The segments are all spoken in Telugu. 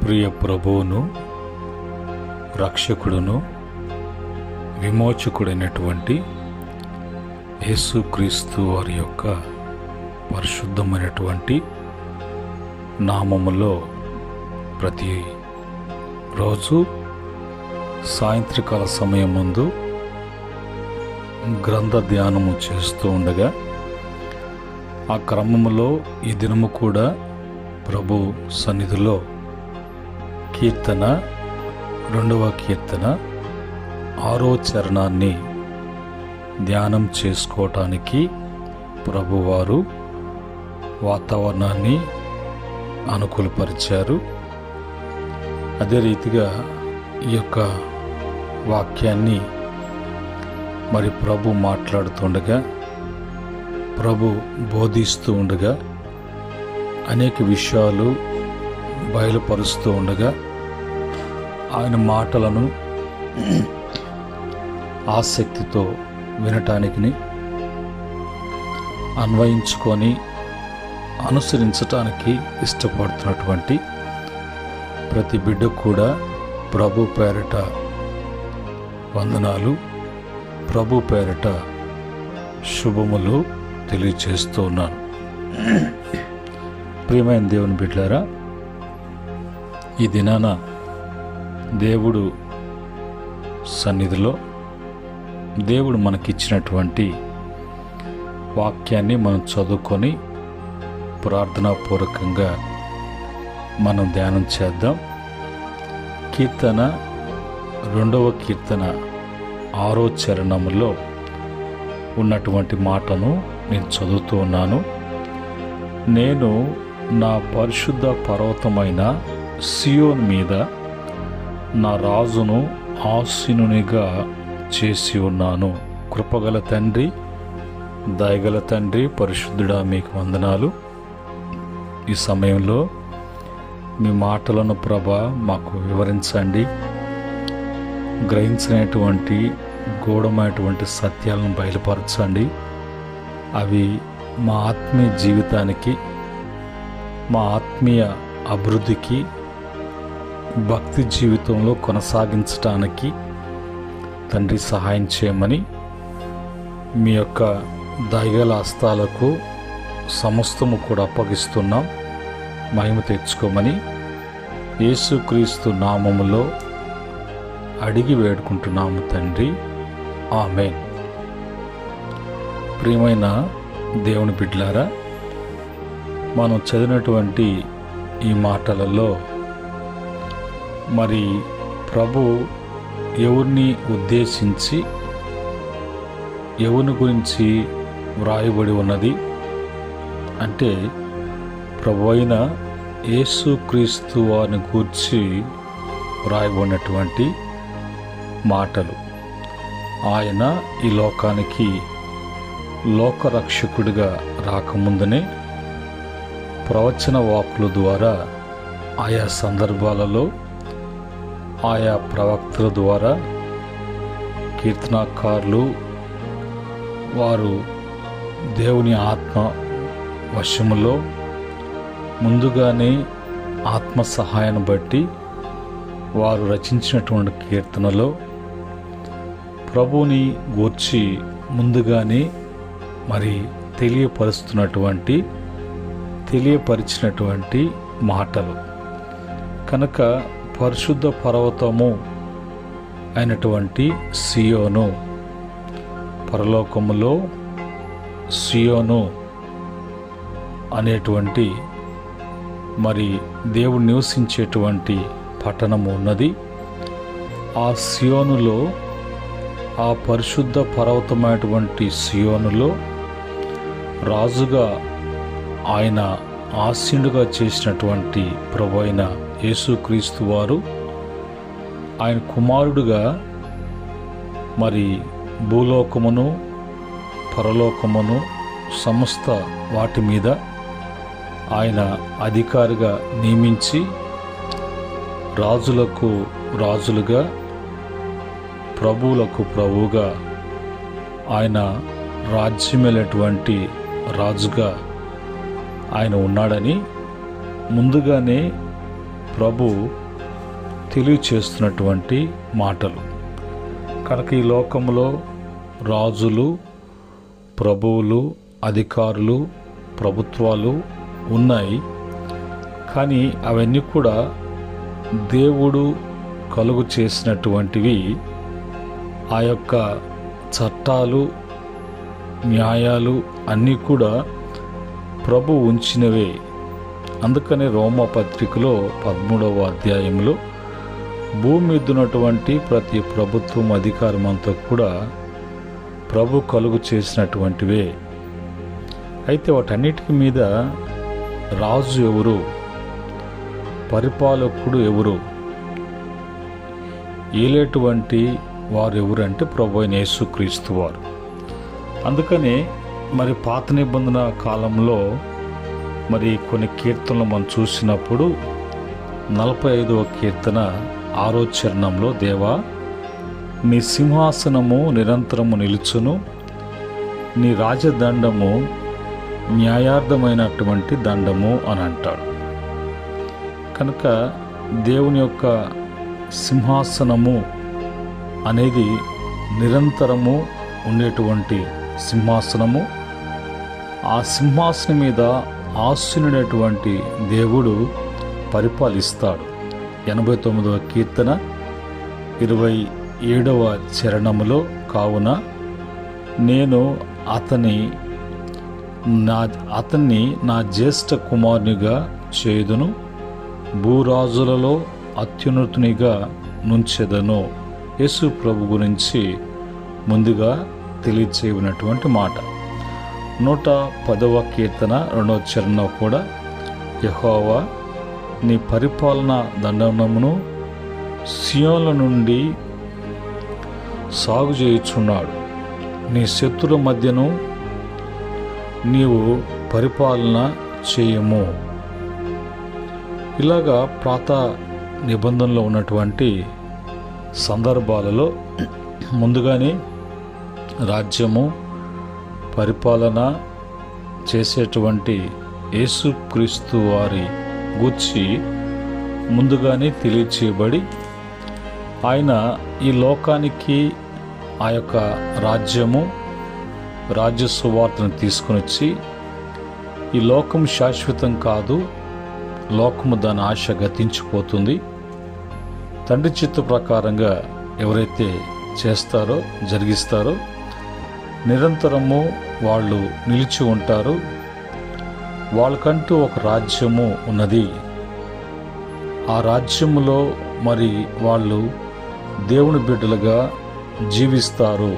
ప్రియ ప్రభువును, రక్షకుడును, విమోచకుడైనటువంటి యేసుక్రీస్తు వారి యొక్క పరిశుద్ధమైనటువంటి నామములో ప్రతి రోజు సాయంత్రకాల సమయం ముందు గ్రంథ ధ్యానము చేస్తూ ఉండగా ఆ క్రమములో ఈ దినము కూడా ప్రభు సన్నిధిలో కీర్తన 2వ కీర్తన 6వ చరణాన్ని ధ్యానం చేసుకోవటానికి ప్రభువారు వాతావరణాన్ని అనుకూలపరిచారు. అదే రీతిగా ఈ యొక్క వాక్యాన్ని మరి ప్రభు మాట్లాడుతుండగా, ప్రభు బోధిస్తూ ఉండగా, అనేక విషయాలు బయలుపరుస్తూ ఉండగా ఆయన మాటలను ఆసక్తితో వినటానికి, అన్వయించుకొని అనుసరించటానికి ఇష్టపడుతున్నటువంటి ప్రతి బిడ్డ కూడా ప్రభు పేరట వందనాలు, ప్రభు పేరట శుభములు తెలియచేస్తూ ఉన్నాను. ప్రియమైన దేవుని బిడ్డలారా, ఈ దినాన దేవుడు సన్నిధిలో దేవుడు మనకిచ్చినటువంటి వాక్యాన్ని మనం చదువుకొని ప్రార్థనాపూర్వకంగా మనం ధ్యానం చేద్దాం. కీర్తన 2వ కీర్తన 6వ చరణములో ఉన్నటువంటి మాటను నేను చదువుతూ ఉన్నాను. నేను నా పరిశుద్ధ పర్వతమైన సియోను మీద నా రాజును ఆసీనునిగా చేసి ఉన్నాను. కృపగల తండ్రి, దయగల తండ్రి, పరిశుద్ధుడా, మీకు వందనాలు. ఈ సమయంలో మీ మాటలను ప్రభా మాకు వివరించండి. గ్రహించినటువంటి గూఢమైనటువంటి సత్యాలను బయలుపరచండి. అవి మా ఆత్మీయ జీవితానికి, మా ఆత్మీయ అభివృద్ధికి, భక్తి జీవితంలో కొనసాగించటానికి తండ్రి సహాయం చేయమని మీ యొక్క దయగల హస్తాలకు సమస్తము కూడా అప్పగిస్తున్నాం. మహిమ తెచ్చుకోమని యేసుక్రీస్తు నామములో అడిగి వేడుకుంటున్నాము తండ్రి, ఆమేన్. ప్రియమైన దేవుని బిడ్డలారా, మనం చదివినటువంటి ఈ మాటలలో మరి ప్రభు ఎవరిని ఉద్దేశించి, ఎవరిని గురించి వ్రాయబడి ఉన్నది అంటే, ప్రభు అయిన యేసుక్రీస్తు వారిని గూర్చి వ్రాయబడినటువంటి మాటలు. ఆయన ఈ లోకానికి లోకరక్షకుడిగా రాకముందునే ప్రవచన వాక్కుల ద్వారా ఆయా సందర్భాలలో ఆయా ప్రవక్తల ద్వారా కీర్తనాకారులు వారు దేవుని ఆత్మ వశములో ముందుగానే ఆత్మ సహాయాన్ని బట్టి వారు రచించినటువంటి కీర్తనలో ప్రభువుని గూర్చి ముందుగానే మరి తెలియపరిచినటువంటి మాటలు కనుక పరిశుద్ధ పర్వతము అయినటువంటి సియోను, పరలోకములో సియోను అనేటువంటి మరి దేవుడు నివసించేటువంటి పట్టణము ఉన్నది. ఆ సియోనులో, ఆ పరిశుద్ధ పర్వతమైనటువంటి సియోనులో రాజుగా ఆయన ఆసీనుగా చేసినటువంటి ప్రభు అయిన యేసుక్రీస్తు వారు ఆయన కుమారుడుగా మరి భూలోకమును, పరలోకమును, సమస్త వాటి మీద ఆయన అధికారిగా నియమించి రాజులకు రాజులుగా, ప్రభువులకు ప్రభువుగా ఆయన రాజ్యమేలటువంటి రాజుగా ఆయన ఉన్నాడని ముందుగానే ప్రభు తెలియచేస్తున్నటువంటి మాటలు. కనుక ఈ లోకంలో రాజులు, ప్రభువులు, అధికారులు, ప్రభుత్వాలు ఉన్నాయి. కానీ అవన్నీ కూడా దేవుడు కలుగు చేసినటువంటివి. ఆ యొక్క చట్టాలు, న్యాయాలు అన్నీ కూడా ప్రభు ఉంచినవే. అందుకని రోమపత్రికలో 13వ అధ్యాయంలో భూమి మీద ఉన్నటువంటి ప్రతి ప్రభుత్వం, అధికారం అంతా కూడా ప్రభు కలుగు చేసినటువంటివే. అయితే వాటన్నిటి మీద రాజు ఎవరు, పరిపాలకుడు ఎవరు, ఏలేటువంటి వారు ఎవరంటే ప్రభు అయిన యేసుక్రీస్తు వారు. అందుకని మరి పాత నిబంధన కాలంలో మరి కొన్ని కీర్తనలు మనం చూసినప్పుడు 45వ కీర్తన 6వ చరణంలో, దేవా నీ సింహాసనము నిరంతరము నిలుచును, నీ రాజదండము న్యాయార్థమైనటువంటి దండము అని అంటాడు. కనుక దేవుని యొక్క సింహాసనము అనేది నిరంతరము ఉండేటువంటి సింహాసనము. ఆ సింహాసనం మీద ఆసీనుడైనటువంటి దేవుడు పరిపాలిస్తాడు. 89వ కీర్తన 27వ చరణములో, కావున నేను అతన్ని నా జ్యేష్ఠ కుమారునిగా చేయుదును, భూరాజులలో అత్యున్నతునిగా నుంచెదను. యేసు ప్రభు గురించి ముందుగా తెలియచేయనటువంటి మాట. 110వ కీర్తన 2వ చరణంలో కూడా, యెహోవా నీ పరిపాలన దండనమును సియోనుల నుండి సాగు చేయుచున్నాడు, నీ శత్రుల మధ్యను నీవు పరిపాలన చేయము. ఇలాగా పాత నిబంధనలో ఉన్నటువంటి సందర్భాలలో ముందుగానే రాజ్యము, పరిపాలన చేసేటువంటి యేసుక్రీస్తు వారి గూర్చి ముందుగానే తెలియచేయబడి, ఆయన ఈ లోకానికి ఆ యొక్క రాజ్యము, రాజ్య సువార్తను తీసుకుని వచ్చి, ఈ లోకం శాశ్వతం కాదు, లోకము దాని ఆశ గతించిపోతుంది, తండ్రి చిత్త ప్రకారంగా ఎవరైతే చేస్తారో, జరిగిస్తారో నిరంతరము వాళ్ళు నిలిచి ఉంటారు. వాళ్ళకంటూ ఒక రాజ్యము ఉన్నది. ఆ రాజ్యములో మరి వాళ్ళు దేవుని బిడ్డలుగా జీవిస్తారు.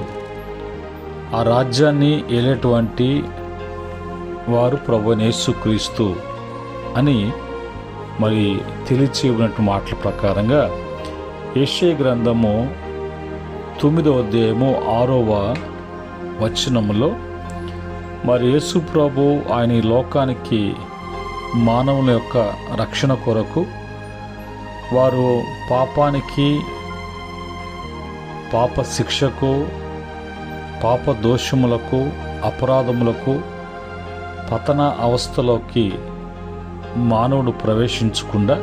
ఆ రాజ్యాన్ని ఏలేటువంటి వారు ప్రభువైన యేసుక్రీస్తు అని మరి తెలియచేయబడినట్టు మాటల ప్రకారంగా యెషయా గ్రంథము 9వ అధ్యాయము 6వ వచనములో, మరి యేసు ప్రభు ఆయన ఈ లోకానికి మానవుల యొక్క రక్షణ కొరకు, వారు పాపానికి, పాప శిక్షకు, పాప దోషములకు, అపరాధములకు, పతన అవస్థలోకి మానవుడు ప్రవేశించకుండా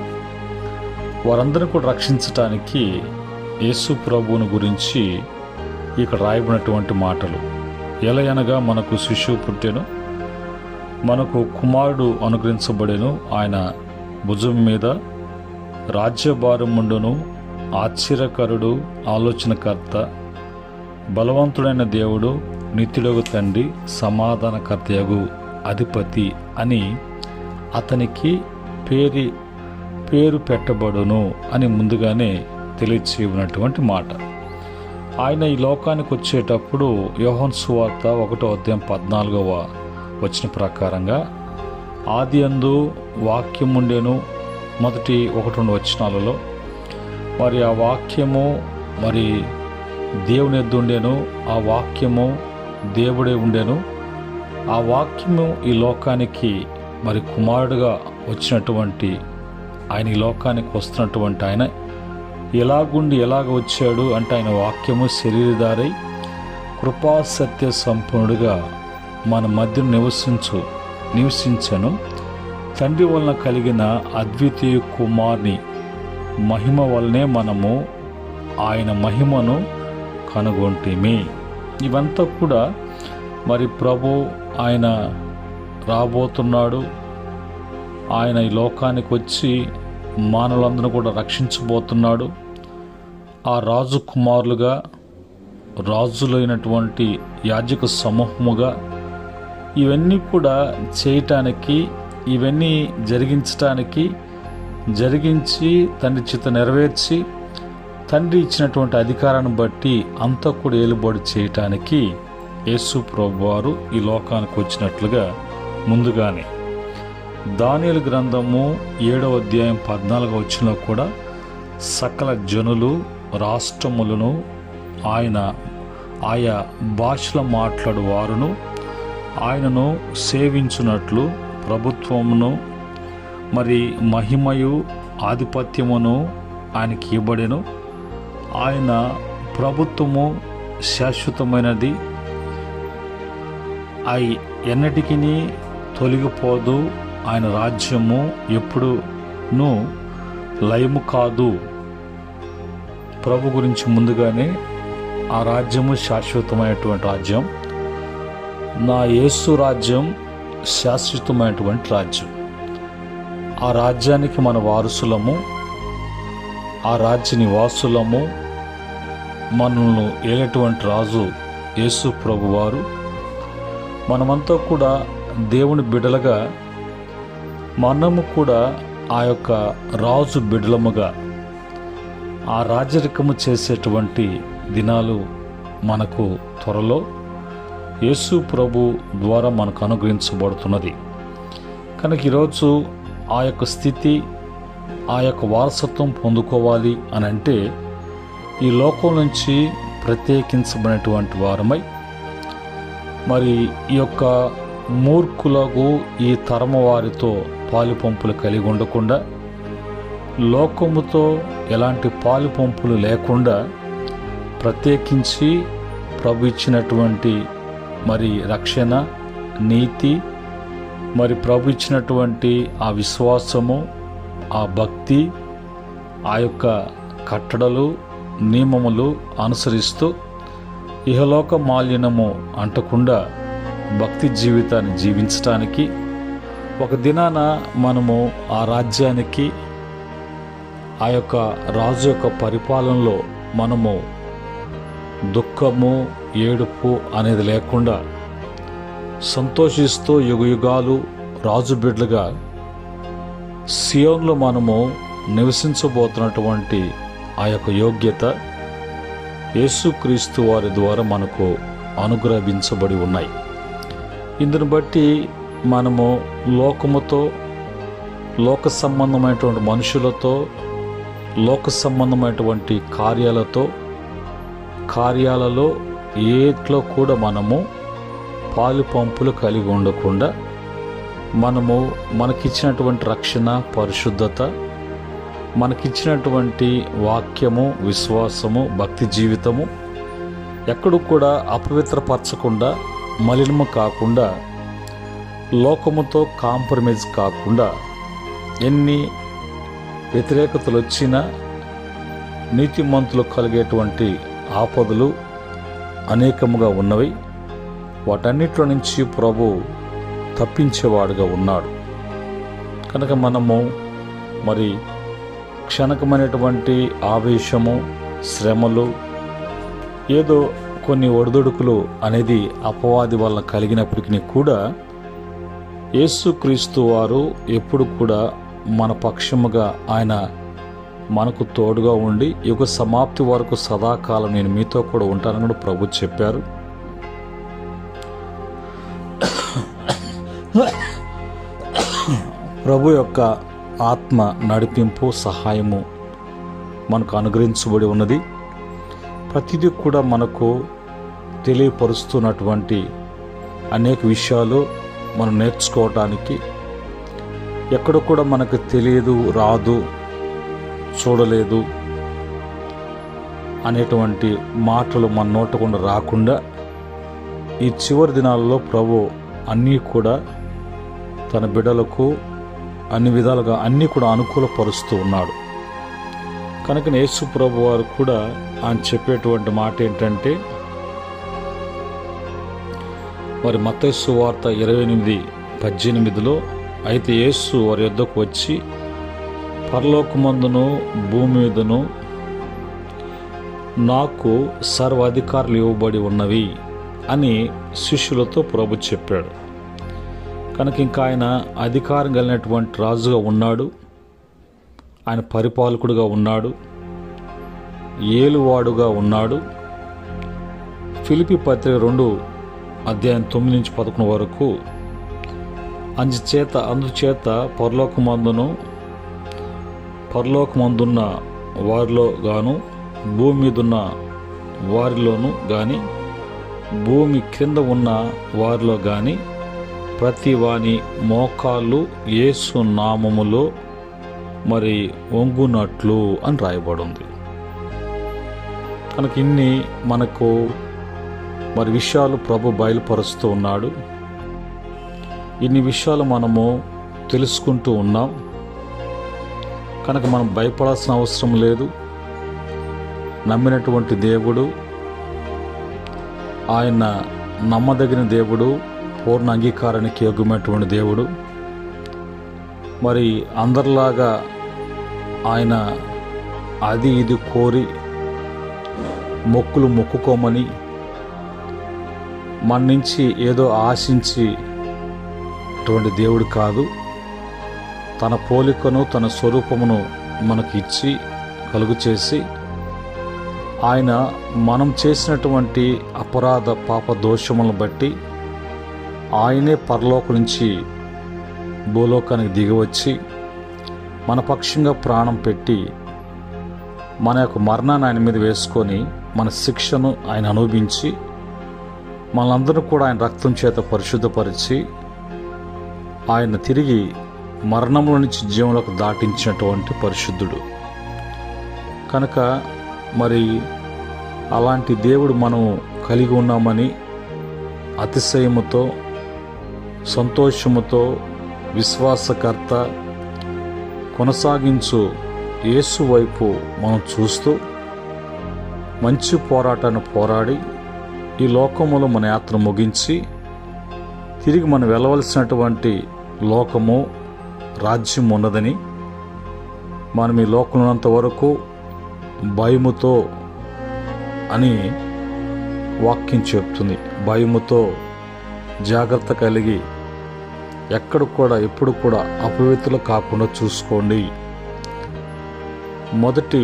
వారందరినీ కూడా రక్షించటానికి యేసు ప్రభువుని గురించి ఇక్కడ రాయబడినటువంటి మాటలు. ఎలయనగా మనకు శిశువు పుట్టెను, మనకు కుమారుడు అనుగ్రహించబడెను, ఆయన భుజం మీద రాజ్యభారముండును, ఆశ్చర్యకరుడు, ఆలోచనకర్త, బలవంతుడైన దేవుడు, నిత్యుడగు తండ్రి, సమాధానకర్తయగు అధిపతి అని అతనికి పేరు పెట్టబడును అని ముందుగానే తెలియచేయనటువంటి మాట. ఆయన ఈ లోకానికి వచ్చేటప్పుడు యోహాను సువార్త 1వ అధ్యాయం 14వ వచనం ప్రకారంగా, ఆదియందు వాక్యముండెను, మొదటి 1-2 వచనాలలో, మరి ఆ వాక్యము మరి దేవుని యొద్ద ఉండెను, ఆ వాక్యము దేవుడే ఉండెను, ఆ వాక్యము ఈ లోకానికి మరి కుమారుడుగా వచ్చినటువంటి ఆయన, ఈ లోకానికి వస్తున్నటువంటి ఆయన ఎలాగ వచ్చాడు అంటే, ఆయన వాక్యము శరీరధారై కృపా సత్య సంపన్నుడుగా మన మధ్య నివసించను, తండ్రి వలన కలిగిన అద్వితీయ కుమారుని మహిమ వల్లనే మనము ఆయన మహిమను కనుగొంటిమి. ఇవంతా కూడా మరి ప్రభు ఆయన రాబోతున్నాడు, ఆయన ఈ లోకానికి వచ్చి మానవులందరూ కూడా రక్షించబోతున్నాడు. ఆ రాజు కుమారులుగా, రాజులైనటువంటి యాజక సమూహముగా ఇవన్నీ కూడా చేయటానికి, ఇవన్నీ జరిగించి తండ్రి చిత్త నెరవేర్చి తండ్రి ఇచ్చినటువంటి అధికారాన్ని బట్టి అంతా కూడా ఏలుబడి చేయటానికి యేసు ప్రభువారు ఈ లోకానికి వచ్చినట్లుగా ముందుగానే దానియేలు గ్రంథము 7వ అధ్యాయం 14వ వచనంలో కూడా సకల జనులు, రాష్ట్రములను, ఆయా భాషలో మాట్లాడు వారును ఆయనను సేవించున్నట్లు ప్రభుత్వమును మరి మహిమయు ఆధిపత్యమును ఆయనకి ఇవ్వబడెను. ఆయన ప్రభుత్వము శాశ్వతమైనది, అవి ఎన్నటికీ తొలగిపోదు. ఆయన రాజ్యము ఎప్పుడునూ లయము కాదు. ప్రభు గురించి ముందుగానే ఆ రాజ్యము శాశ్వతమైనటువంటి రాజ్యం, నా యేసు రాజ్యం శాశ్వతమైనటువంటి రాజ్యం. ఆ రాజ్యానికి మన వారసులము, ఆ రాజ్య నివాసులము. మనల్ని ఏలేటువంటి రాజు యేసు ప్రభు వారు. మనమంతా కూడా దేవుని బిడ్డలుగా, మనము కూడా ఆ యొక్క రాజు బిడ్డలముగా ఆ రాజరికము చేసేటువంటి దినాలు మనకు త్వరలో యేసు ప్రభు ద్వారా మనకు అనుగ్రహించబడుతున్నది. కనుక ఈరోజు ఆ యొక్క స్థితి, ఆ యొక్క వారసత్వం పొందుకోవాలి అని అంటే ఈ లోకం నుంచి ప్రత్యేకించబడినటువంటి వారమై మరి ఈ యొక్క మూర్ఖులకు, ఈ తరము వారితో పాలుపంపులు కలిగి ఉండకుండా, లోకముతో ఎలాంటి పాలుపంపులు లేకుండా ప్రత్యేకించి ప్రభు ఇచ్చినటువంటి మరి రక్షణ, నీతి, మరి ప్రభు ఇచ్చినటువంటి ఆ విశ్వాసము, ఆ భక్తి, ఆ యొక్క కట్టడలు, నియమములు అనుసరిస్తూ ఇహలోక మాలిన్యము అంటకుండా భక్తి జీవితాన్ని జీవించటానికి ఒక దినాన మనము ఆ రాజ్యానికి, ఆ యొక్క రాజు యొక్క పరిపాలనలో మనము దుఃఖము, ఏడుపు అనేది లేకుండా సంతోషిస్తూ యుగయుగాలు రాజు బిడ్డలుగా సియోన్లో మనము నివసించబోతున్నటువంటి ఆ యొక్క యోగ్యత యేసుక్రీస్తు వారి ద్వారా మనకు అనుగ్రహించబడి ఉన్నాయి. ఇందును బట్టి మనము లోకముతో, లోక సంబంధమైనటువంటి మనుషులతో, లోక సంబంధమైనటువంటి కార్యాలలో ఏట్లో కూడా మనము పాలుపంపులు కలిగి ఉండకుండా మనకిచ్చినటువంటి రక్షణ, పరిశుద్ధత, మనకిచ్చినటువంటి వాక్యము, విశ్వాసము, భక్తి జీవితము ఎక్కడూ కూడా అపవిత్రపరచకుండా, మలినము కాకుండా, లోకముతో కాంప్రమైజ్ కాకుండా, ఎన్ని వ్యతిరేకతలు వచ్చినా నీతిమంతులకు కలిగేటువంటి ఆపదలు అనేకముగా ఉన్నవి. వాటన్నిటిలో నుంచి ప్రభు తప్పించేవాడుగా ఉన్నాడు. కనుక మనము మరి క్షణకమైనటువంటి ఆవేశము, శ్రమలు, ఏదో కొన్ని ఒడిదుడుకులు అనేది అపవాది వలన కలిగినప్పటికీ కూడా యేసుక్రీస్తు వారు ఎప్పుడు కూడా మన పక్షముగా ఆయన మనకు తోడుగా ఉండి యుగ సమాప్తి వరకు సదాకాలం నేను మీతో కూడా ఉంటానని కూడా ప్రభు చెప్పారు. ప్రభు యొక్క ఆత్మ నడిపింపు, సహాయము మనకు అనుగ్రహించబడి ఉన్నది. ప్రతిదీ కూడా మనకు తెలియపరుస్తున్నటువంటి అనేక విషయాలు మనం నేర్చుకోవటానికి, ఎక్కడ కూడా మనకు తెలియదు, రాదు, చూడలేదు అనేటువంటి మాటలు మన నోటకుండా రాకుండా ఈ చివరి దినాలలో ప్రభు అన్నీ కూడా తన బిడ్డలకు అన్ని విధాలుగా అన్నీ కూడా అనుకూలపరుస్తూ ఉన్నాడు. కనుక యేసు ప్రభు వారు కూడా ఆయన చెప్పేటువంటి మాట ఏంటంటే, మరి మత్తయి సువార్త 28:18 అయితే యేసు వారి యొద్దకు వచ్చి పరలోకమందును భూమి మీదను నాకు సర్వాధికారులు ఇవ్వబడి ఉన్నవి అని శిష్యులతో ప్రభు చెప్పాడు. కనుక ఇంకా ఆయన అధికారం కలిగినటువంటి రాజుగా ఉన్నాడు, ఆయన పరిపాలకుడుగా ఉన్నాడు, ఏలువాడుగా ఉన్నాడు. ఫిలిప్పీ పత్రిక 2:9-11 వరకు అందుచేత పరలోకమందున్న వారిలో గాను భూమి మీదున్న వారిలోను గాని భూమి క్రింద ఉన్న వారిలో గాని ప్రతి వాని మోకాళ్ళు యేసు నామములో మరి వంగునట్లు అని రాయబడింది. కనుక ఇన్ని మనకు మరి విషయాలు ప్రభు బయలుపరుస్తూ ఉన్నాడు. ఇన్ని విషయాలు మనము తెలుసుకుంటూ ఉన్నాం. కనుక మనం భయపడాల్సిన అవసరం లేదు. నమ్మినటువంటి దేవుడు, ఆయన నమ్మదగిన దేవుడు, పూర్ణ అంగీకారానికి యోగ్యమైనటువంటి దేవుడు. మరి అందరిలాగా ఆయన అది ఇది కోరి మొక్కులు మొక్కుకోమని మన నుంచి ఏదో ఆశించి అటువంటి దేవుడు కాదు. తన పోలికను తన స్వరూపమును మనకి ఇచ్చి కలుగు చేసి ఆయన మనం చేసినటువంటి అపరాధ పాప దోషములను బట్టి ఆయనే పరలోకం నుంచి భూలోకానికి దిగివచ్చి మన పక్షంగా ప్రాణం పెట్టి మన యొక్క మరణాన్ని ఆయన మీద వేసుకొని మన శిక్షను ఆయన అనుభవించి మనందరూ కూడా ఆయన రక్తం చేత పరిశుద్ధపరిచి ఆయన తిరిగి మరణంలో నుంచి జీవంలోకి దాటించినటువంటి పరిశుద్ధుడు. కనుక మరి అలాంటి దేవుడు మనం కలిగి ఉన్నామని అతిశయముతో సంతోషముతో విశ్వాసకర్త కొనసాగించు యేసు వైపు మనం చూస్తూ మంచి పోరాటాన్ని పోరాడి ఈ లోకములో మన యాత్ర ముగించి తిరిగి మనం వెళ్ళవలసినటువంటి లోకము రాజ్యం ఉన్నదని, మనం ఈ లోకం ఉన్నంత వరకు భయముతో అని వాక్యం చెప్తుంది. భయముతో జాగ్రత్త కలిగి ఎక్కడ కూడా ఎప్పుడు కూడా అపవిత్రులు కాకుండా చూసుకోండి. మొదటి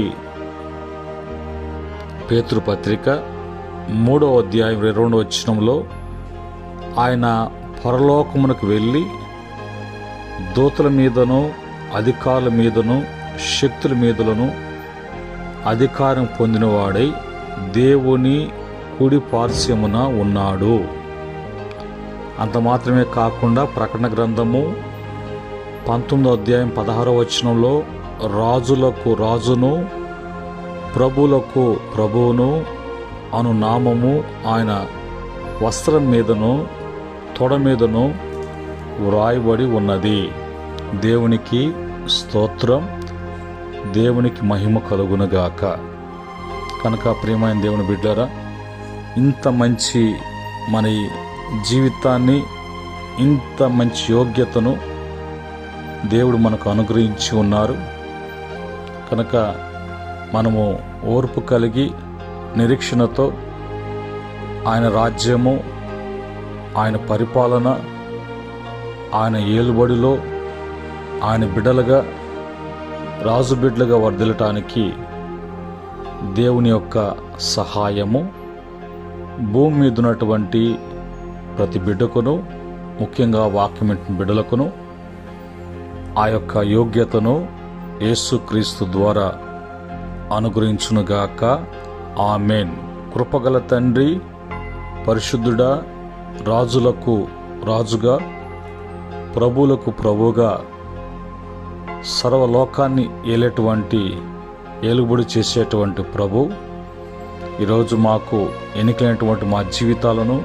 పేతురు పత్రిక 3:22 ఆయన పరలోకమునకు వెళ్ళి దూతల మీదను అధికారుల మీదను శక్తుల మీదలను అధికారం పొందినవాడై దేవుని కుడి పార్శ్వమున ఉన్నాడు. అంత మాత్రమే కాకుండా ప్రకటన గ్రంథము 19:16 రాజులకు రాజును ప్రభువులకు ప్రభువును అను నామము ఆయన వస్త్రం మీదను తొడ మీదను వ్రాయబడి ఉన్నది. దేవునికి స్తోత్రం, దేవునికి మహిమ కలుగునుగాక. కనుక ప్రియమైన దేవుని బిడ్డలారా, ఇంత మంచి మన జీవితాన్ని, ఇంత మంచి యోగ్యతను దేవుడు మనకు అనుగ్రహించి ఉన్నారు. కనుక మనము ఓర్పు కలిగి నిరీక్షణతో ఆయన రాజ్యము, ఆయన పరిపాలన, ఆయన ఏలుబడిలో ఆయన బిడ్డలుగా, రాజు బిడ్డలుగా వర్ధిల్లటానికి దేవుని యొక్క సహాయము భూమి మీద ఉన్నటువంటి ప్రతి బిడ్డకును, ముఖ్యంగా వాక్యం వింటున్న బిడ్డలకును ఆ యొక్క యోగ్యతను యేసుక్రీస్తు ద్వారా అనుగ్రహించునుగాక. ఆమేన్. కృపగల తండ్రి, పరిశుద్ధుడా, రాజులకు రాజుగా, ప్రభువులకు ప్రభువుగా, సర్వలోకాన్ని ఏలేటువంటి ఏలుబడి చేసేటువంటి ప్రభు, ఈరోజు మాకు ఎన్నికైనటువంటి మా జీవితాలను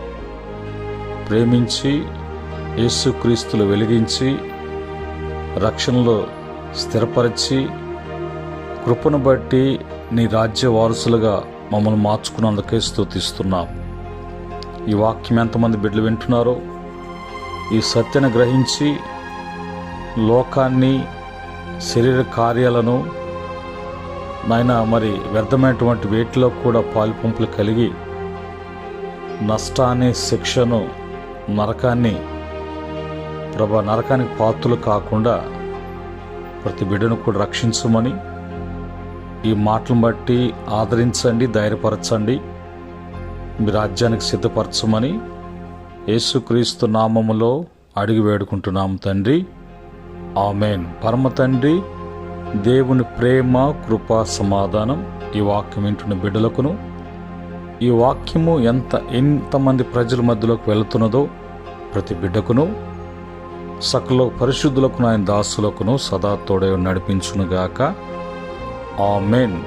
ప్రేమించి యేసుక్రీస్తులు వెలిగించి రక్షణలో స్థిరపరిచి కృపను బట్టి నీ రాజ్య వారసులుగా మమ్మల్ని మార్చుకున్నందుకే స్తుతిస్తున్నాం. ఈ వాక్యం ఎంతమంది బిడ్డలు వింటున్నారో ఈ సత్యాన్ని గ్రహించి లోకాన్ని, శరీర కార్యాలను నాయన మరి వ్యర్థమైనటువంటి వేటిలో కూడా పాలుపంపులు కలిగి నష్టాన్ని, శిక్షను, నరకాన్ని నరకానికి పాత్రలు కాకుండా ప్రతి బిడ్డను కూడా రక్షించమని ఈ మాటలను బట్టి ఆదరించండి, ధైర్యపరచండి, మీ రాజ్యానికి సిద్ధపరచమని యేసుక్రీస్తు నామములో అడిగి వేడుకుంటున్నాము తండ్రి. ఆమేన్. పరమ తండ్రి దేవుని ప్రేమ, కృప, సమాధానం ఈ వాక్యం వింటున్న బిడ్డలకును, ఈ వాక్యము ఎంతమంది ప్రజల మధ్యలోకి వెళుతున్నదో ప్రతి బిడ్డకును, సకల పరిశుద్ధులకు, ఆయన దాసులకును సదా తోడే నడిపించునుగాక. ఆమేన్.